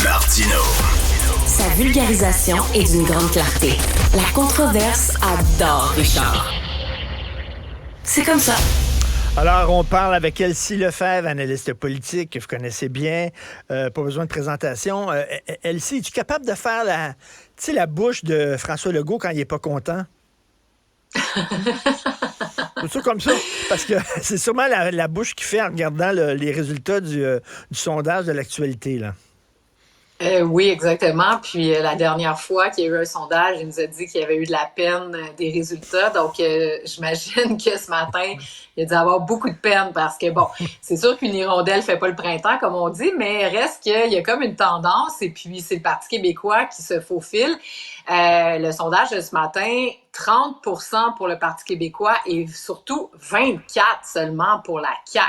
Martino. Sa vulgarisation est d'une grande clarté. La controverse adore Richard. C'est comme ça. Alors, on parle avec Elsie Lefebvre, analyste politique que vous connaissez bien. Pas besoin de présentation. Elsie, es-tu capable de faire la bouche de François Legault quand il n'est pas content? C'est ça comme ça? Parce que c'est sûrement la bouche qu'il fait en regardant les résultats du sondage de l'actualité, là. Oui, exactement. Puis la dernière fois qu'il y a eu un sondage, il nous a dit qu'il y avait eu de la peine des résultats. Donc, j'imagine que ce matin, il a dû avoir beaucoup de peine parce que, bon, c'est sûr qu'une hirondelle fait pas le printemps, comme on dit, mais reste qu'il y a comme une tendance et puis c'est le Parti québécois qui se faufile. Le sondage de ce matin, 30% pour le Parti québécois et surtout 24% seulement pour la CAQ.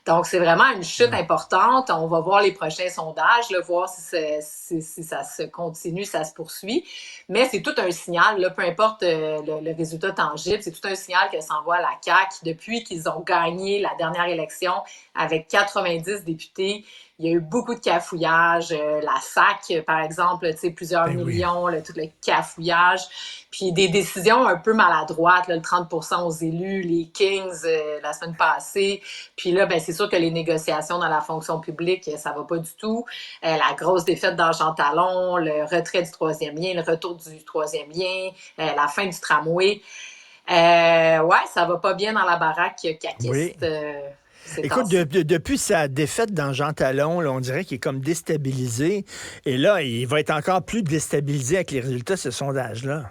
Donc, c'est vraiment une chute importante. On va voir les prochains sondages, là, voir si ça se continue, ça se poursuit. Mais c'est tout un signal, là, peu importe le résultat tangible, c'est tout un signal que s'envoie à la CAQ depuis qu'ils ont gagné la dernière élection avec 90 députés. Il y a eu beaucoup de cafouillage. La SAC, par exemple, tu sais, plusieurs millions, là, tout le cafouillage. Puis des décisions un peu maladroites, là, le 30% aux élus, les Kings la semaine passée. Puis là, ben c'est sûr que les négociations dans la fonction publique, ça va pas du tout. La grosse défaite d'Argent Talon, le retrait du troisième lien, le retour du troisième lien, la fin du tramway. Ouais, ça va pas bien dans la baraque caquiste. Oui. Écoute, depuis sa défaite dans Jean Talon, là, on dirait qu'il est comme déstabilisé. Et là, il va être encore plus déstabilisé avec les résultats de ce sondage-là.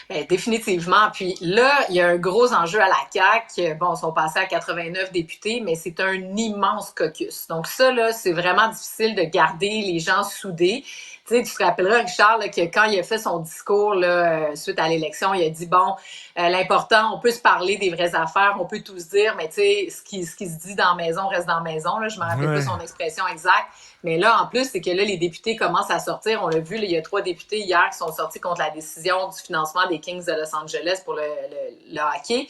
Bien, définitivement. Puis là, il y a un gros enjeu à la CAQ. Bon, ils sont passés à 89 députés, mais c'est un immense caucus. Donc ça, là, c'est vraiment difficile de garder les gens soudés. Tu sais, tu te rappelleras, Richard, là, que quand il a fait son discours là, suite à l'élection, il a dit, bon, l'important, on peut se parler des vraies affaires, on peut tout se dire, mais tu sais, ce qui se dit dans la maison reste dans la maison. Là, je me rappelle plus son expression exacte. Mais là, en plus, c'est que là, les députés commencent à sortir. On l'a vu, là, il y a 3 députés hier qui sont sortis contre la décision du financement des Kings de Los Angeles pour le hockey.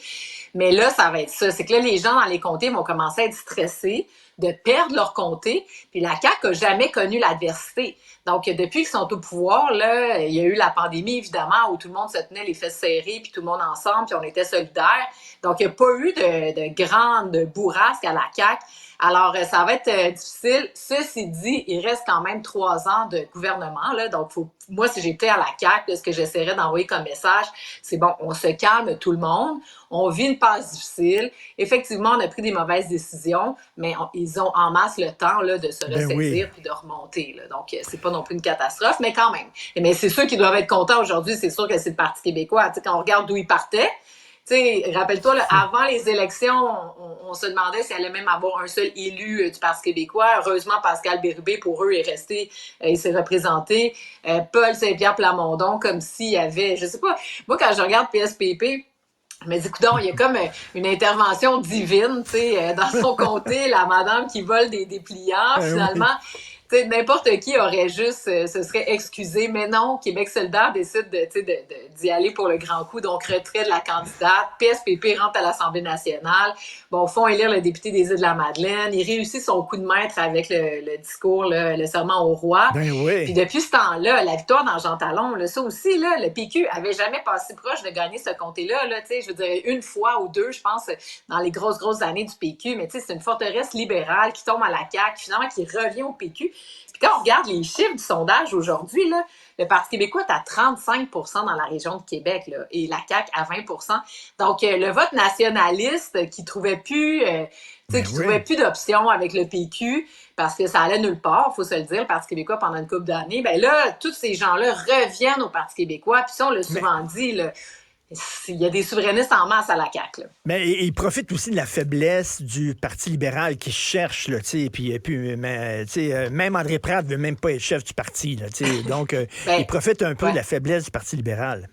Mais là, ça va être ça. C'est que là, les gens dans les comtés vont commencer à être stressés de perdre leur comté. Puis la CAQ n'a jamais connu l'adversité. Donc, depuis qu'ils sont au pouvoir, là, il y a eu la pandémie, évidemment, où tout le monde se tenait les fesses serrées, puis tout le monde ensemble, puis on était solidaires. Donc, il n'y a pas eu de grande bourrasque à la CAQ. Alors, ça va être difficile. Ceci dit, il reste quand même 3 ans de gouvernement, là. Donc, moi, si j'étais à la CAQ, là, ce que j'essaierais d'envoyer comme message, c'est bon, on se calme tout le monde. On vit une passe difficile. Effectivement, on a pris des mauvaises décisions, mais ils ont en masse le temps là, de se ressaisir puis de remonter. Là. Donc, c'est pas non plus une catastrophe, mais quand même. Mais c'est ceux qui doivent être contents aujourd'hui, c'est sûr que c'est le Parti québécois. Tu sais, quand on regarde d'où ils partaient, tu sais, rappelle-toi, là, avant les élections, on se demandait s'il allait même avoir un seul élu du Parti québécois. Heureusement, Pascal Bérubé, pour eux, est resté, il s'est représenté. Paul Saint-Pierre Plamondon, comme s'il y avait, je sais pas, moi, quand je regarde PSPP, je me dis, coudonc, il y a comme une intervention divine, tu sais, dans son comté, la madame qui vole des dépliants, finalement. Tu sais, n'importe qui aurait juste, se serait excusé, mais non, Québec solidaire décide d'y aller pour le grand coup, donc retrait de la candidate, PSPP rentre à l'Assemblée nationale, bon, font élire le député des Îles-de-la-Madeleine, il réussit son coup de maître avec le discours, là, le serment au roi. Ben oui. Puis depuis ce temps-là, la victoire dans Jean Talon, là, ça aussi, là, le PQ avait jamais passé proche de gagner ce comté-là, là, tu sais, je veux dire, une fois ou deux, je pense, dans les grosses années du PQ, mais tu sais, c'est une forteresse libérale qui tombe à la CAQ, finalement, qui revient au PQ. Puis quand on regarde les chiffres du sondage aujourd'hui, là, le Parti québécois est à 35% dans la région de Québec là, et la CAQ à 20%. Donc, le vote nationaliste qui trouvait plus, trouvait plus d'options avec le PQ parce que ça allait nulle part, il faut se le dire, le Parti québécois pendant une couple d'années, ben là, tous ces gens-là reviennent au Parti québécois. Puis ça, on l'a souvent dit, là, il y a des souverainistes en masse à la CAQ. Là. Mais il profite aussi de la faiblesse du Parti libéral qui cherche, là, tu sais, puis même André Pratt veut même pas être chef du parti, là, tu sais, donc il profite un peu de la faiblesse du Parti libéral.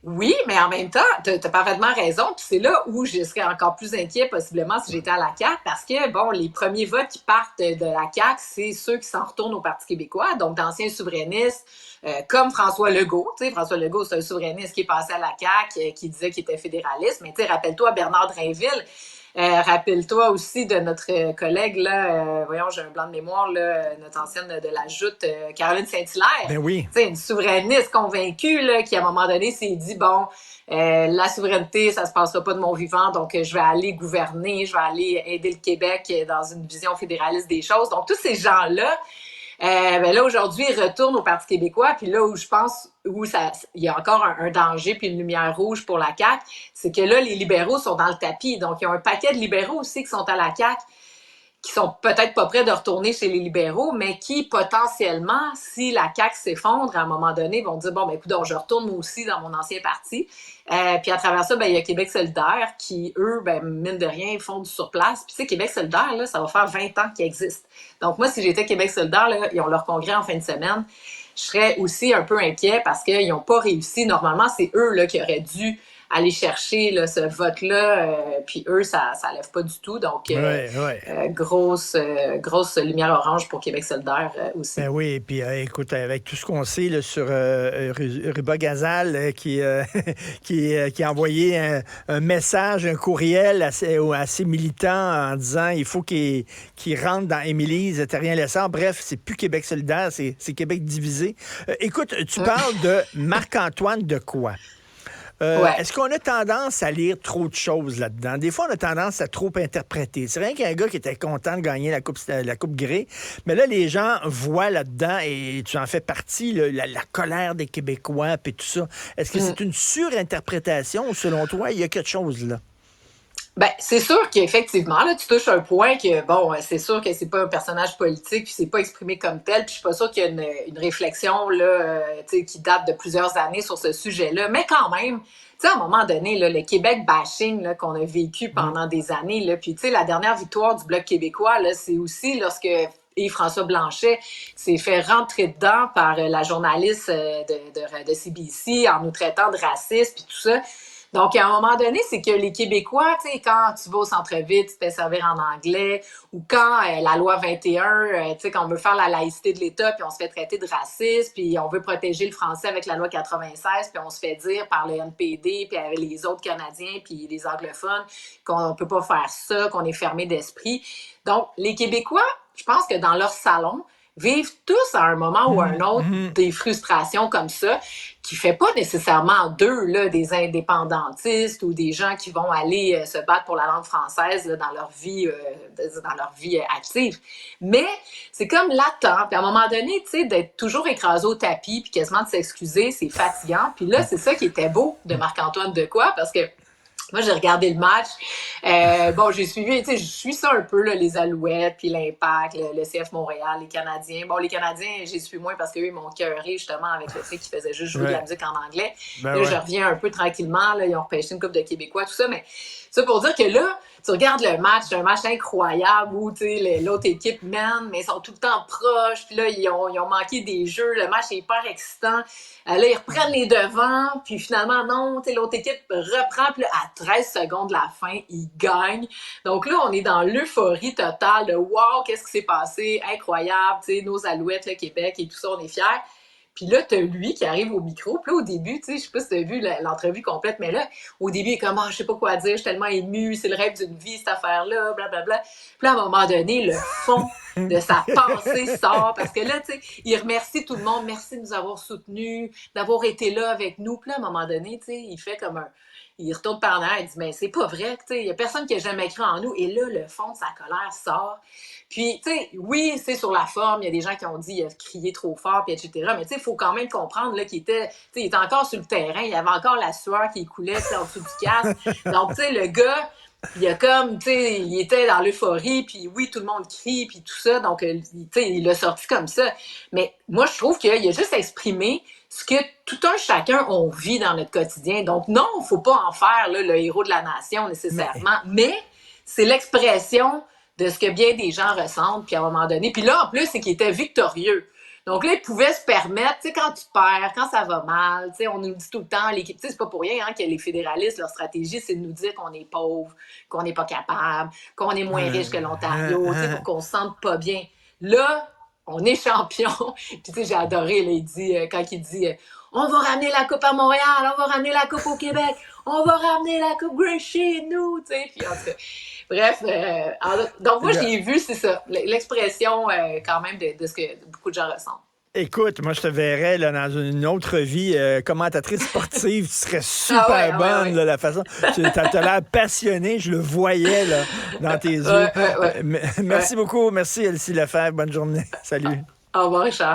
Oui, mais en même temps, t'as parfaitement raison. Puis c'est là où je serais encore plus inquiet possiblement si j'étais à la CAQ parce que, bon, les premiers votes qui partent de la CAQ, c'est ceux qui s'en retournent au Parti québécois, donc d'anciens souverainistes comme François Legault. Tu sais, François Legault, c'est un souverainiste qui est passé à la CAQ, qui disait qu'il était fédéraliste. Mais tu sais, rappelle-toi Bernard Drainville. Rappelle-toi aussi de notre collègue, là, voyons, j'ai un blanc de mémoire, là, notre ancienne de la Joute, Caroline Saint-Hilaire. Ben oui. Tu sais, une souverainiste convaincue, là, qui à un moment donné s'est dit, bon, la souveraineté, ça se passera pas de mon vivant, donc je vais aller gouverner, je vais aller aider le Québec dans une vision fédéraliste des choses. Donc, tous ces gens-là, ben là, aujourd'hui, ils retournent au Parti québécois. Puis là où je pense il y a encore un danger puis une lumière rouge pour la CAQ, c'est que là, les libéraux sont dans le tapis. Donc, il y a un paquet de libéraux aussi qui sont à la CAQ, qui sont peut-être pas prêts de retourner chez les libéraux, mais qui, potentiellement, si la CAQ s'effondre, à un moment donné, vont dire, bon, ben écoute, je retourne moi aussi dans mon ancien parti. Puis à travers ça, ben il y a Québec solidaire qui, eux, ben mine de rien, font du surplace. Puis tu sais, Québec solidaire, là, ça va faire 20 ans qu'ils existent. Donc moi, si j'étais Québec solidaire, là, ils ont leur congrès en fin de semaine, je serais aussi un peu inquiet parce qu'ils n'ont pas réussi. Normalement, c'est eux là, qui auraient dû aller chercher là, ce vote-là, puis eux, ça lève pas du tout. Donc, grosse lumière orange pour Québec solidaire aussi. Ben oui, et puis écoute, avec tout ce qu'on sait là, sur Ruba Gazal qui a envoyé un message, un courriel à ses militants en disant il faut qu'ils rentrent dans Émilise, t'as rien laissé. Bref, c'est plus Québec solidaire, c'est Québec divisé. Écoute, tu parles de Marc-Antoine Dequoy. Est-ce qu'on a tendance à lire trop de choses là-dedans? Des fois, on a tendance à trop interpréter. C'est rien qu'un gars qui était content de gagner la Coupe Grey, mais là, les gens voient là-dedans, et tu en fais partie, la colère des Québécois, puis tout ça. Est-ce que c'est une surinterprétation ou, selon toi, il y a quelque chose là? Ben, c'est sûr qu'effectivement, là, tu touches un point que, bon, c'est sûr que c'est pas un personnage politique, puis c'est pas exprimé comme tel, puis je suis pas sûre qu'il y a une réflexion, là, qui date de plusieurs années sur ce sujet-là, mais quand même, tu sais, à un moment donné, là, le Québec bashing, là, qu'on a vécu pendant des années, là, puis tu sais, la dernière victoire du Bloc québécois, là, c'est aussi lorsque Yves-François Blanchet s'est fait rentrer dedans par la journaliste de CBC en nous traitant de racistes, puis tout ça. Donc, à un moment donné, c'est que les Québécois, tu sais, quand tu vas au centre-ville, tu te fais servir en anglais, ou quand la loi 21, tu sais, quand on veut faire la laïcité de l'État, puis on se fait traiter de raciste, puis on veut protéger le français avec la loi 96, puis on se fait dire par le NPD, puis avec les autres Canadiens, puis les anglophones, qu'on peut pas faire ça, qu'on est fermé d'esprit. Donc, les Québécois, je pense que dans leur salon, vivent tous à un moment ou à un autre des frustrations comme ça, qui fait pas nécessairement d'eux là, des indépendantistes ou des gens qui vont aller se battre pour la langue française là, dans leur vie active. Mais c'est comme latent. Puis à un moment donné, tu sais, d'être toujours écrasé au tapis puis quasiment de s'excuser, c'est fatigant. Puis là, c'est ça qui était beau de Marc-Antoine Dequoy, parce que moi, j'ai regardé le match. Bon, j'ai suivi, tu sais, je suis ça un peu, là, les Alouettes, puis l'Impact, le CF Montréal, les Canadiens. Bon, les Canadiens, j'ai suivi moins parce qu'eux, ils m'ont cœuré, justement, avec le fait qu'ils faisaient juste jouer de la musique en anglais. Là, je reviens un peu tranquillement, là, ils ont repêché une coupe de Québécois, tout ça, mais ça pour dire que là, tu regardes le match, c'est un match incroyable où, tu sais, l'autre équipe mène, mais ils sont tout le temps proches, puis là, ils ont manqué des jeux, le match est hyper excitant. Là, ils reprennent les devants, puis finalement, non, tu sais, l'autre équipe reprend, puis là, à 13 secondes de la fin, ils gagnent. Donc là, on est dans l'euphorie totale de « Wow, qu'est-ce qui s'est passé? Incroyable! » Tu sais, nos Alouettes, le Québec et tout ça, on est fiers. Puis là, t'as lui qui arrive au micro. Puis là, au début, tu sais, je sais pas si t'as vu l'entrevue complète, mais là, au début, il est comme, je sais pas quoi dire, je suis tellement ému, c'est le rêve d'une vie, cette affaire-là, blablabla. Puis là, à un moment donné, le fond de sa pensée sort, parce que là, tu sais, il remercie tout le monde, merci de nous avoir soutenus, d'avoir été là avec nous. Puis là, à un moment donné, tu sais, il fait comme il retourne par en arrière, il dit, mais c'est pas vrai, tu sais, il y a personne qui a jamais cru en nous. Et là, le fond de sa colère sort. Puis, tu sais, oui, c'est sur la forme, il y a des gens qui ont dit il a crié trop fort, puis etc. Mais tu sais, il faut quand même comprendre là, qu'il était, tu sais, il était encore sur le terrain, il y avait encore la sueur qui coulait en dessous du casque. Donc, tu sais, le gars, il a comme, tu sais, il était dans l'euphorie, puis oui, tout le monde crie, puis tout ça. Donc, tu sais, il l'a sorti comme ça. Mais moi, je trouve qu'il a juste exprimé ce que tout un chacun on vit dans notre quotidien. Donc, non, il ne faut pas en faire là, le héros de la nation nécessairement, mais c'est l'expression de ce que bien des gens ressentent, puis à un moment donné. Puis là, en plus, c'est qu'il était victorieux. Donc là, il pouvait se permettre, tu sais, quand tu perds, quand ça va mal, tu sais, on nous dit tout le temps, tu sais, c'est pas pour rien hein, que les fédéralistes, leur stratégie, c'est de nous dire qu'on est pauvre, qu'on n'est pas capable, qu'on est moins riche que l'Ontario, tu sais, pour qu'on se sente pas bien. Là, on est champion. Puis tu sais, j'ai adoré, là, il dit, quand il dit on va ramener la coupe à Montréal, on va ramener la coupe au Québec, on va ramener la coupe Grey chez nous, tu sais. Puis en tout cas, bref, donc moi j'ai vu, c'est ça, l'expression quand même de ce que beaucoup de gens ressentent. Écoute, moi, je te verrais là, dans une autre vie, commentatrice sportive. Tu serais super bonne, là, la façon. Tu as l'air passionnée, je le voyais là, dans tes yeux. Merci beaucoup. Merci, Elsie Lefebvre. Bonne journée. Salut. Au revoir, Richard.